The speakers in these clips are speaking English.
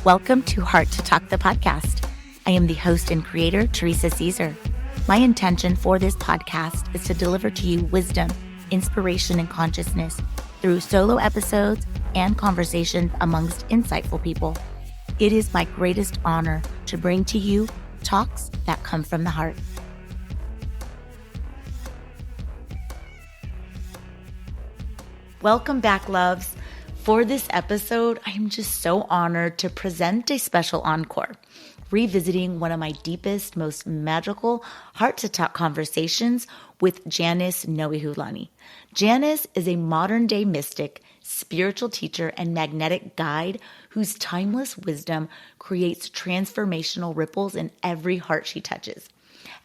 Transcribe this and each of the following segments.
Welcome to Heart to Talk, the podcast. I am the host and creator, Theresa Cesare. My intention for this podcast is to deliver to you wisdom, inspiration, and consciousness through solo episodes and conversations amongst insightful people. It is my greatest honor to bring to you talks that come from the heart. Welcome back, loves. For this episode, I am just so honored to present a special encore, revisiting one of my deepest, most magical heart-to-talk conversations with Janice Noehulani. Janice is a modern-day mystic, spiritual teacher, and magnetic guide whose timeless wisdom creates transformational ripples in every heart she touches.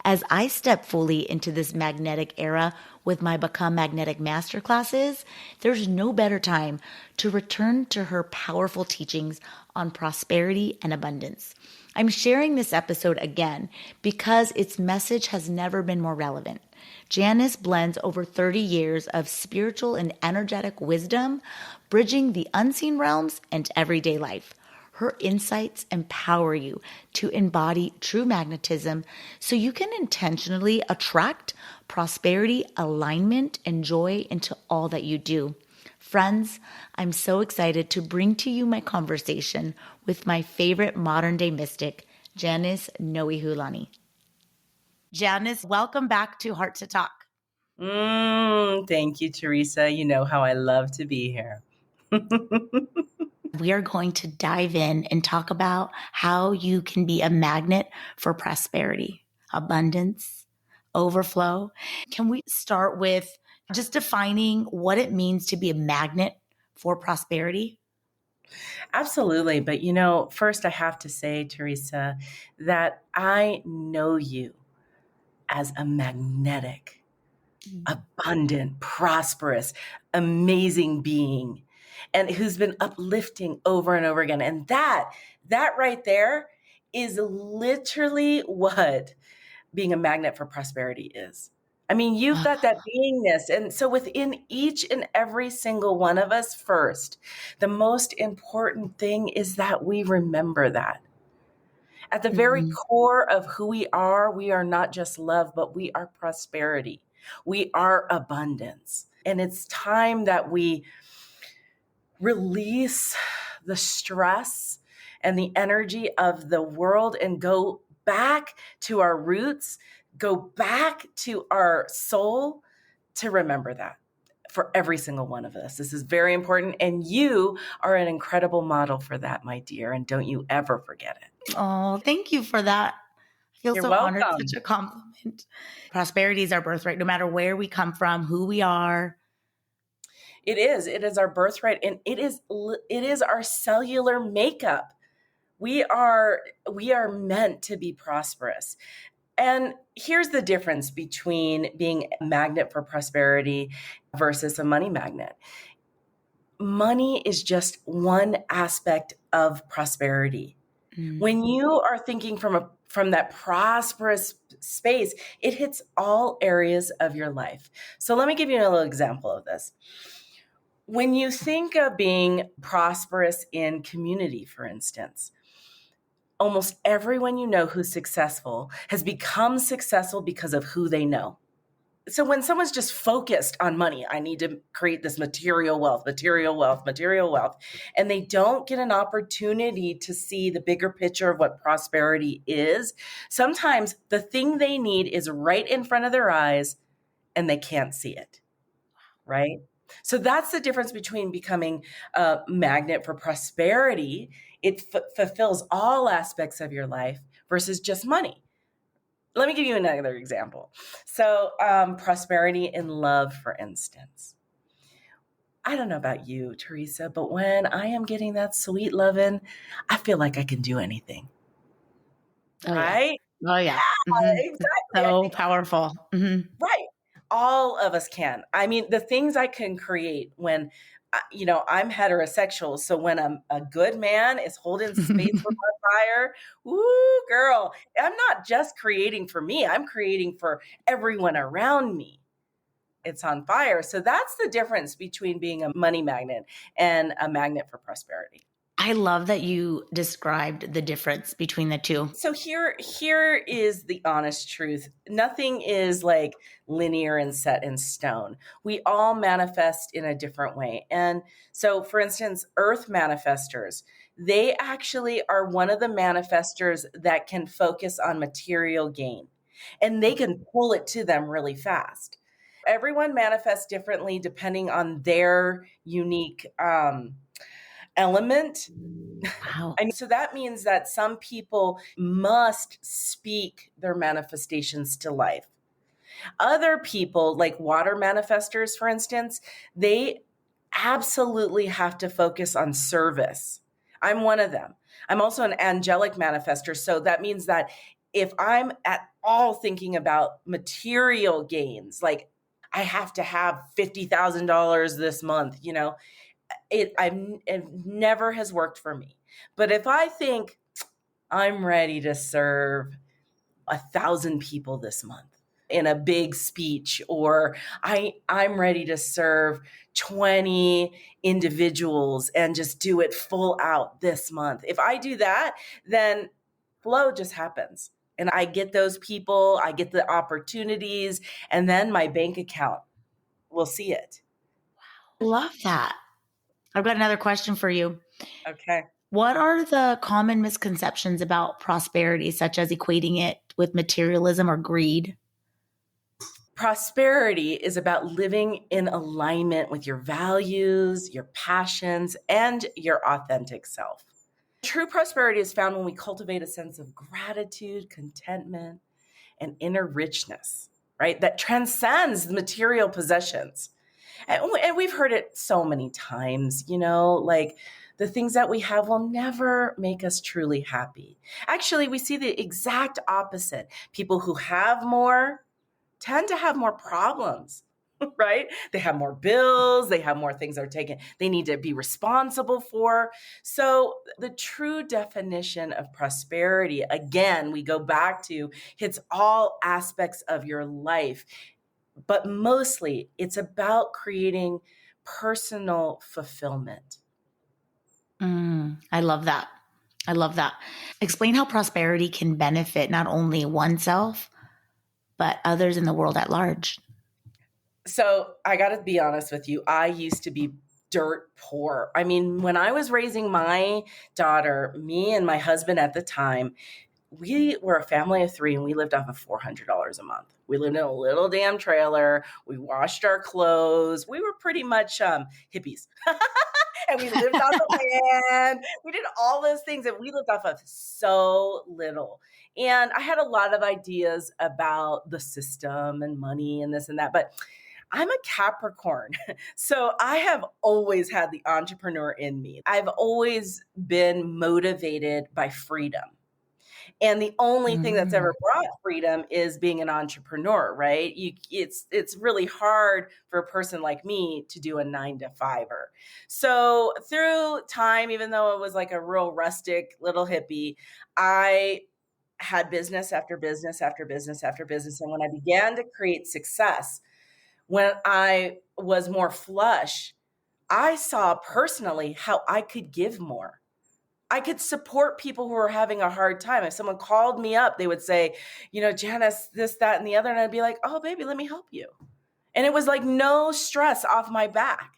As I step fully into this magnetic era with my Become Magnetic Masterclasses, there's no better time to return to her powerful teachings on prosperity and abundance. I'm sharing this episode again because its message has never been more relevant. Janice blends over 30 years of spiritual and energetic wisdom, bridging the unseen realms and everyday life. Her insights empower you to embody true magnetism so you can intentionally attract prosperity, alignment, and joy into all that you do. Friends, I'm so excited to bring to you my conversation with my favorite modern-day mystic, Janice Noehulani. Janice, welcome back to Heart to Talk. Thank you, Theresa. You know how I love to be here. We are going to dive in and talk about how you can be a magnet for prosperity, abundance, overflow. Can we start with just defining what it means to be a magnet for prosperity? Absolutely. But, first I have to say, Theresa, that I know you as a magnetic, abundant, prosperous, amazing being, and who's been uplifting over and over again. And that right there is literally what being a magnet for prosperity is. I mean, you've got that beingness. And so within each and every single one of us, first, the most important thing is that we remember that. At the very core of who we are not just love, but we are prosperity. We are abundance. And it's time that we release the stress and the energy of the world and go back to our roots, go back to our soul to remember that for every single one of us. This is very important. And you are an incredible model for that, my dear. And don't you ever forget it. Oh, thank you for that. I feel You're so welcome. honored, such a compliment. Prosperity is our birthright, no matter where we come from, who we are. It is our birthright, and it is our cellular makeup. We are meant to be prosperous. And here's the difference between being a magnet for prosperity versus a money magnet. Money is just one aspect of prosperity. When you are thinking from that prosperous space, it hits all areas of your life. So let me give you a little example of this. When you think of being prosperous in community, for instance, almost everyone you know who's successful has become successful because of who they know. So when someone's just focused on money, I need to create this material wealth, and they don't get an opportunity to see the bigger picture of what prosperity is, sometimes the thing they need is right in front of their eyes and they can't see it, right? So that's the difference between becoming a magnet for prosperity. It fulfills all aspects of your life versus just money. Let me give you another example. So prosperity in love, for instance. I don't know about you, Theresa, but when I am getting that sweet loving, I feel like I can do anything. Oh, right? Yeah. Oh, yeah. Exactly. So powerful. Right. All of us can. I mean, the things I can create when, I'm heterosexual. So when a good man is holding space for my fire, woo, girl, I'm not just creating for me. I'm creating for everyone around me. It's on fire. So that's the difference between being a money magnet and a magnet for prosperity. I love that you described the difference between the two. So here is the honest truth. Nothing is like linear and set in stone. We all manifest in a different way. And so, for instance, earth manifestors, they actually are one of the manifestors that can focus on material gain, and they can pull it to them really fast. Everyone manifests differently depending on their unique element. Wow. So that means that some people must speak their manifestations to life. Other people, like water manifestors, for instance, they absolutely have to focus on service. I'm one of them. I'm also an angelic manifestor. So that means that if I'm at all thinking about material gains, like I have to have $50,000 this month, it never has worked for me. But if I think I'm ready to serve 1,000 people this month in a big speech, or I'm ready to serve 20 individuals and just do it full out this month. If I do that, then flow just happens. And I get those people, I get the opportunities, and then my bank account will see it. I love that. I've got another question for you. Okay. What are the common misconceptions about prosperity, such as equating it with materialism or greed? Prosperity is about living in alignment with your values, your passions, and your authentic self. True prosperity is found when we cultivate a sense of gratitude, contentment, and inner richness, right? That transcends the material possessions. And we've heard it so many times, like the things that we have will never make us truly happy. Actually, we see the exact opposite. People who have more tend to have more problems, right? They have more bills, they have more things they need to be responsible for. So the true definition of prosperity, again, we go back to, hits all aspects of your life, but mostly it's about creating personal fulfillment. I love that. I love that. Explain how prosperity can benefit not only oneself, but others in the world at large. So I got to be honest with you. I used to be dirt poor. I mean, when I was raising my daughter, me and my husband at the time, we were a family of three and we lived off of $400 a month. We lived in a little damn trailer. We washed our clothes. We were pretty much hippies. And we lived off the land. We did all those things and we lived off of so little. And I had a lot of ideas about the system and money and this and that. But I'm a Capricorn. So I have always had the entrepreneur in me. I've always been motivated by freedom. And the only thing that's ever brought freedom is being an entrepreneur, right? It's really hard for a person like me to do a 9-to-5er. So through time, even though it was like a real rustic little hippie, I had business after business after business after business. And when I began to create success, when I was more flush, I saw personally how I could give more. I could support people who are having a hard time. If someone called me up, they would say, Janice, this, that, and the other. And I'd be like, oh, baby, let me help you. And it was like no stress off my back,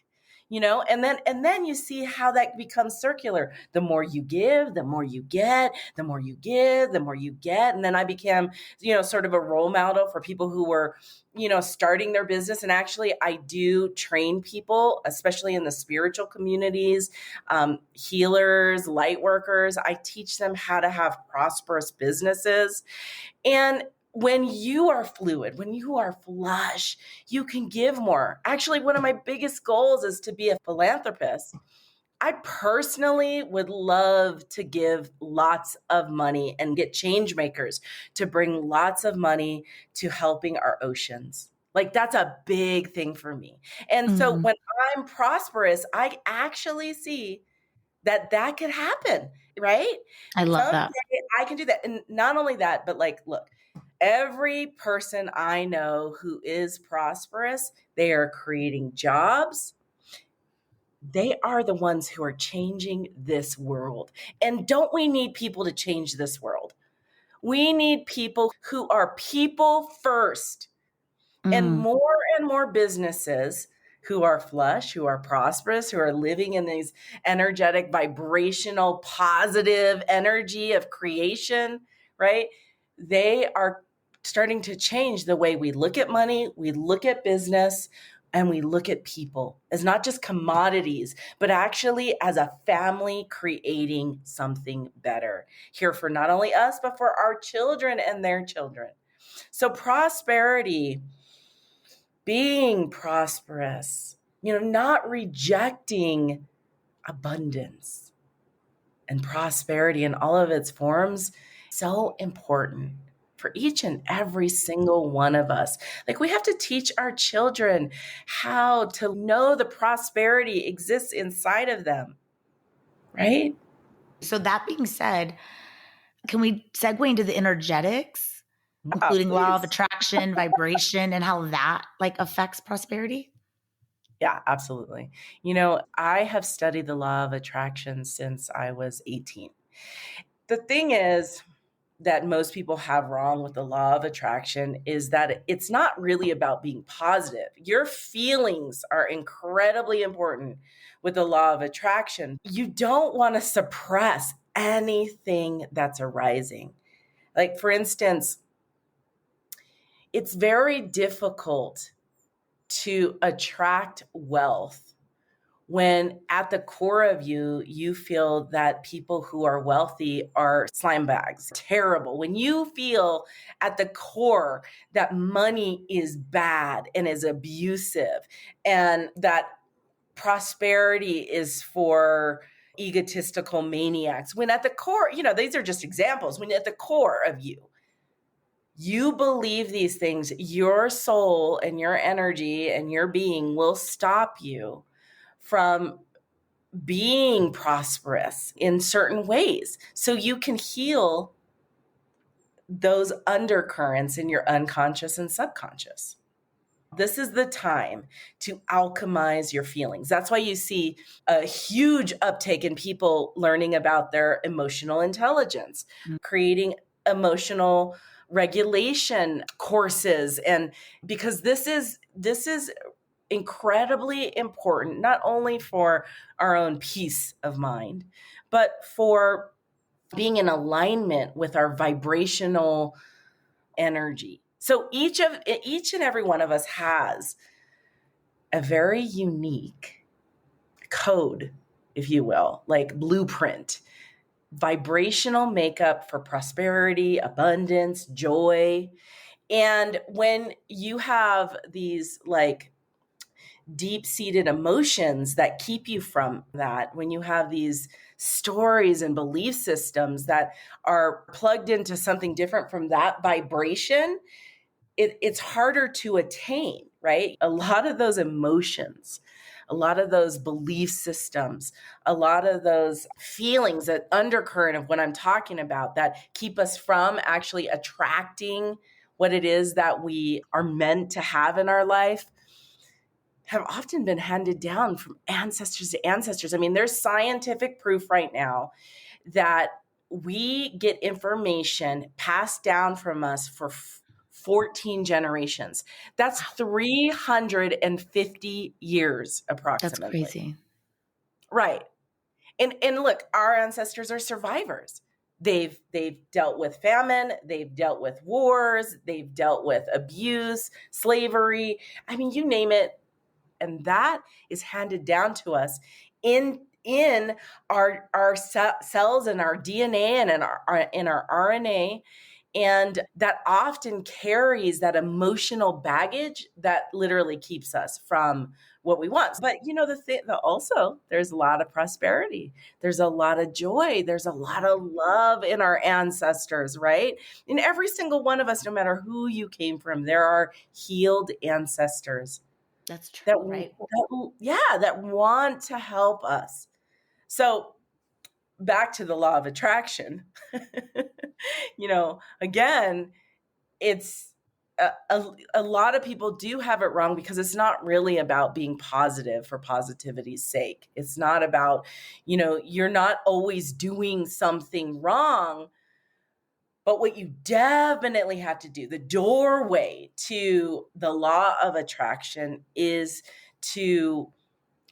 and then you see how that becomes circular. The more you give, the more you get, the more you give, the more you get. And then I became, sort of a role model for people who were, starting their business. And actually, I do train people, especially in the spiritual communities, healers, light workers. I teach them how to have prosperous businesses. And when you are fluid, when you are flush, you can give more. Actually, one of my biggest goals is to be a philanthropist. I personally would love to give lots of money and get change makers to bring lots of money to helping our oceans. Like that's a big thing for me. And so when I'm prosperous, I actually see that could happen, right? I love that. Someday I can do that. And not only that, but like, look, every person I know who is prosperous, they are creating jobs. They are the ones who are changing this world. And don't we need people to change this world? We need people who are people first, and more businesses who are flush, who are prosperous, who are living in these energetic, vibrational, positive energy of creation, right? They are starting to change the way we look at money, we look at business, and we look at people as not just commodities, but actually as a family creating something better here for not only us, but for our children and their children. So prosperity, being prosperous, not rejecting abundance and prosperity in all of its forms, so important for each and every single one of us. Like, we have to teach our children how to know the prosperity exists inside of them, right? So that being said, can we segue into the energetics, including law of Please. attraction, vibration, and how that affects prosperity? Yeah, absolutely. I have studied the law of attraction since I was 18. The thing is that most people have wrong with the law of attraction is that it's not really about being positive. Your feelings are incredibly important with the law of attraction. You don't want to suppress anything that's arising. Like, for instance, it's very difficult to attract wealth when at the core of you, you feel that people who are wealthy are slime bags, terrible. When you feel at the core that money is bad and is abusive, and that prosperity is for egotistical maniacs, when at the core, these are just examples, when at the core of you believe these things, your soul and your energy and your being will stop you from being prosperous in certain ways. So you can heal those undercurrents in your unconscious and subconscious. This is the time to alchemize your feelings. That's why you see a huge uptake in people learning about their emotional intelligence, creating emotional regulation courses. And because this is incredibly important, not only for our own peace of mind, but for being in alignment with our vibrational energy. So each and every one of us has a very unique code, if you will, like blueprint, vibrational makeup for prosperity, abundance, joy. And when you have these deep-seated emotions that keep you from that, when you have these stories and belief systems that are plugged into something different from that vibration, it's harder to attain, right? A lot of those emotions, a lot of those belief systems, a lot of those feelings, that undercurrent of what I'm talking about, that keep us from actually attracting what it is that we are meant to have in our life, have often been handed down from ancestors to ancestors. I mean, there's scientific proof right now that we get information passed down from us for 14 generations. That's 350 years That's approximately. crazy. Right. And look, our ancestors are survivors. They've dealt with famine, they've dealt with wars, they've dealt with abuse, slavery. I mean, you name it. And that is handed down to us in our cells and our DNA and in our RNA. And that often carries that emotional baggage that literally keeps us from what we want. But also there's a lot of prosperity. There's a lot of joy. There's a lot of love in our ancestors, right? In every single one of us, no matter who you came from, there are healed ancestors. That's true, right? That want to help us. So back to the law of attraction, again, it's a lot of people do have it wrong because it's not really about being positive for positivity's sake. It's not about, you're not always doing something wrong. But what you definitely have to do, the doorway to the law of attraction, is to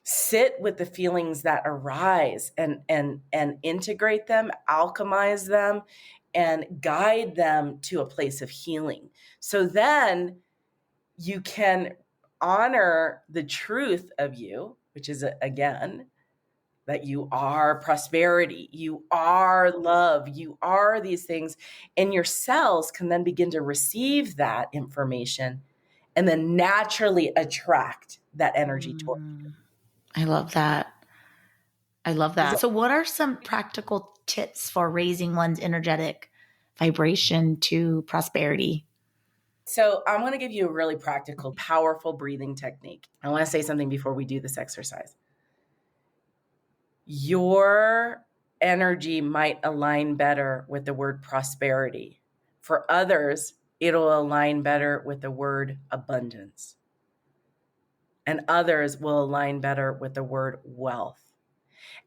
sit with the feelings that arise and integrate them, alchemize them, and guide them to a place of healing. So then you can honor the truth of you, which is, again, that you are prosperity, you are love, you are these things, and your cells can then begin to receive that information and then naturally attract that energy toward you. I love that. I love that. So what are some practical tips for raising one's energetic vibration to prosperity? So I'm going to give you a really practical, powerful breathing technique. I want to say something before we do this exercise. Your energy might align better with the word prosperity. For others, it'll align better with the word abundance. And others will align better with the word wealth.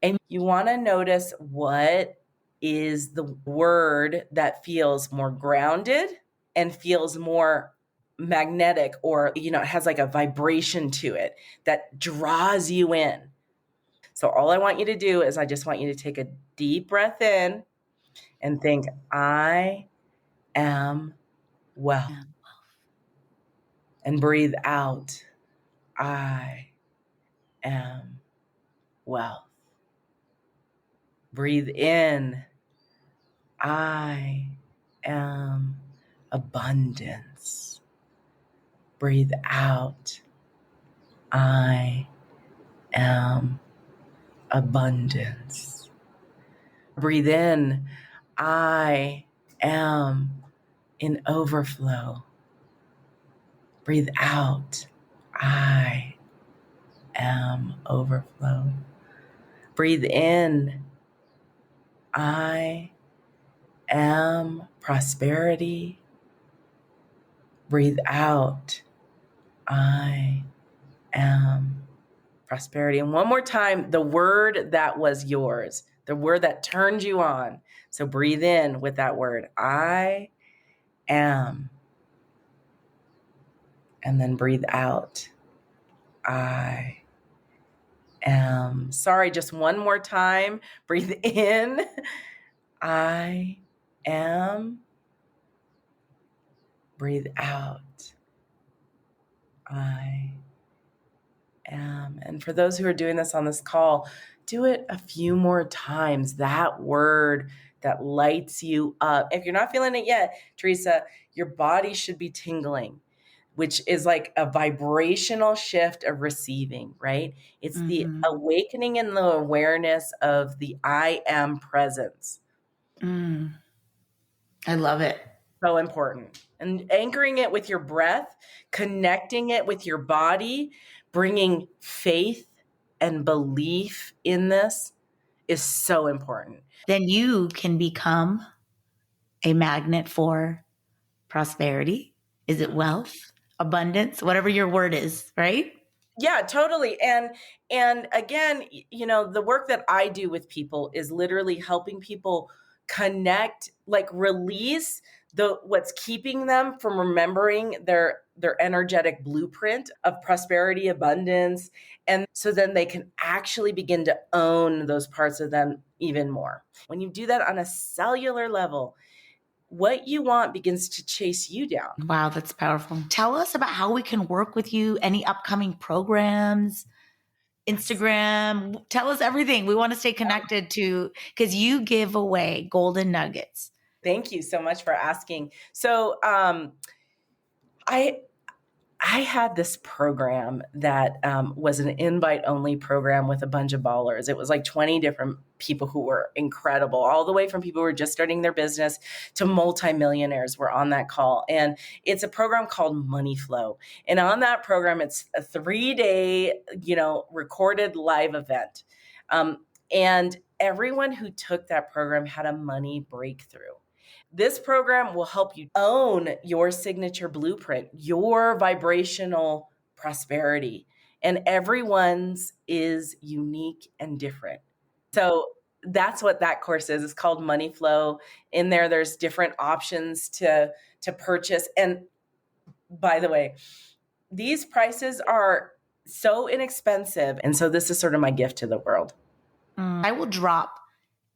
And you want to notice what is the word that feels more grounded and feels more magnetic, or, it has like a vibration to it that draws you in. So all I want you to do is I just want you to take a deep breath in and think, I am wealth. And breathe out, I am wealth. Breathe in, I am abundance. Breathe out, I am abundance. Breathe in, I am in overflow. Breathe out, I am overflow. Breathe in, I am prosperity. Breathe out, I am prosperity. And one more time, the word that was yours, the word that turned you on. So breathe in with that word, I am. And then breathe out, I am. Sorry, just one more time. Breathe in, I am. Breathe out, I am. And for those who are doing this on this call, do it a few more times. That word that lights you up. If you're not feeling it yet, Theresa, your body should be tingling, which is like a vibrational shift of receiving, right? It's the awakening and the awareness of the I am presence. I love it. So important. And anchoring it with your breath, connecting it with your body, bringing faith and belief in this is so important. Then you can become a magnet for prosperity. Is it wealth, abundance, whatever your word is, right? Yeah, totally. And again, the work that I do with people is literally helping people connect, like release what's keeping them from remembering their energetic blueprint of prosperity, abundance, and so then they can actually begin to own those parts of them even more. When you do that on a cellular level, what you want begins to chase you down. Wow, that's powerful. Tell us about how we can work with you, any upcoming programs, Instagram. Tell us everything. We want to stay connected to, because you give away golden nuggets. Thank you so much for asking. So I had this program that was an invite-only program with a bunch of ballers. It was like 20 different people who were incredible, all the way from people who were just starting their business to multimillionaires were on that call. And it's a program called Money Flow. And on that program, it's a 3-day, recorded live event. And everyone who took that program had a money breakthrough. This program will help you own your signature blueprint, your vibrational prosperity. And everyone's is unique and different. So that's what that course is. It's called Money Flow. In there, there's different options to purchase. And by the way, these prices are so inexpensive. And so this is sort of my gift to the world. I will drop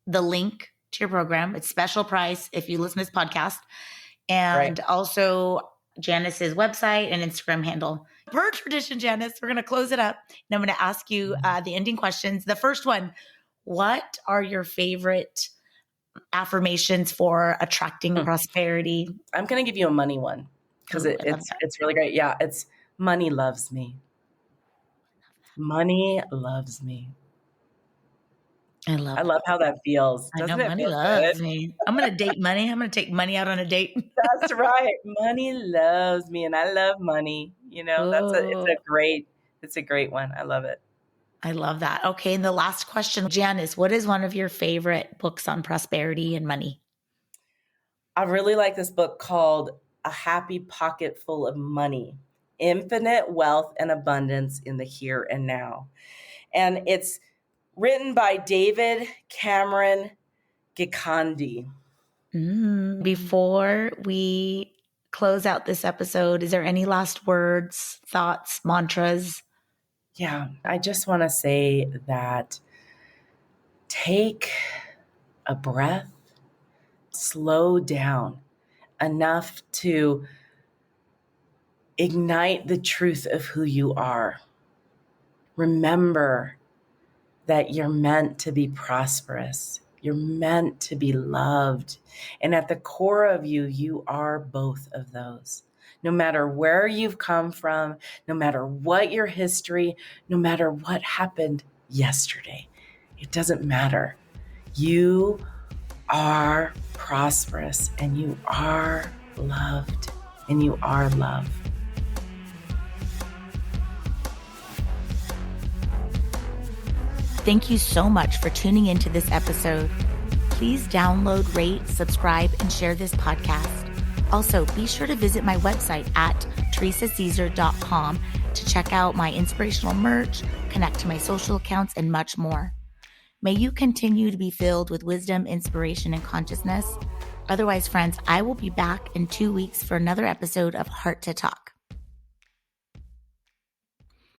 the link to your program. It's special price if you listen to this podcast. And also Janice's website and Instagram handle. Per tradition, Janice, we're going to close it up. And I'm going to ask you the ending questions. The first one, what are your favorite affirmations for attracting prosperity? I'm going to give you a money one because it's really great. Yeah, it's money loves me. Money loves me. I love how that feels. Doesn't it feel good? Me. I'm going to date money. I'm going to take money out on a date. That's right. Money loves me, and I love money. You know, it's a great one. I love it. I love that. Okay. And the last question, Janice, what is one of your favorite books on prosperity and money? I really like this book called A Happy Pocket Full of Money, Infinite Wealth and Abundance in the Here and Now. And it's written by David Cameron Gikandi. Before we close out this episode, is there any last words, thoughts, mantras? Yeah, I just want to say that take a breath, slow down enough to ignite the truth of who you are. Remember that you're meant to be prosperous. You're meant to be loved. And at the core of you, you are both of those. No matter where you've come from, no matter what your history, no matter what happened yesterday, it doesn't matter. You are prosperous and you are loved and you are love. Thank you so much for tuning into this episode. Please download, rate, subscribe, and share this podcast. Also, be sure to visit my website at theresacesare.com to check out my inspirational merch, connect to my social accounts, and much more. May you continue to be filled with wisdom, inspiration, and consciousness. Otherwise, friends, I will be back in 2 weeks for another episode of Heart to Talk.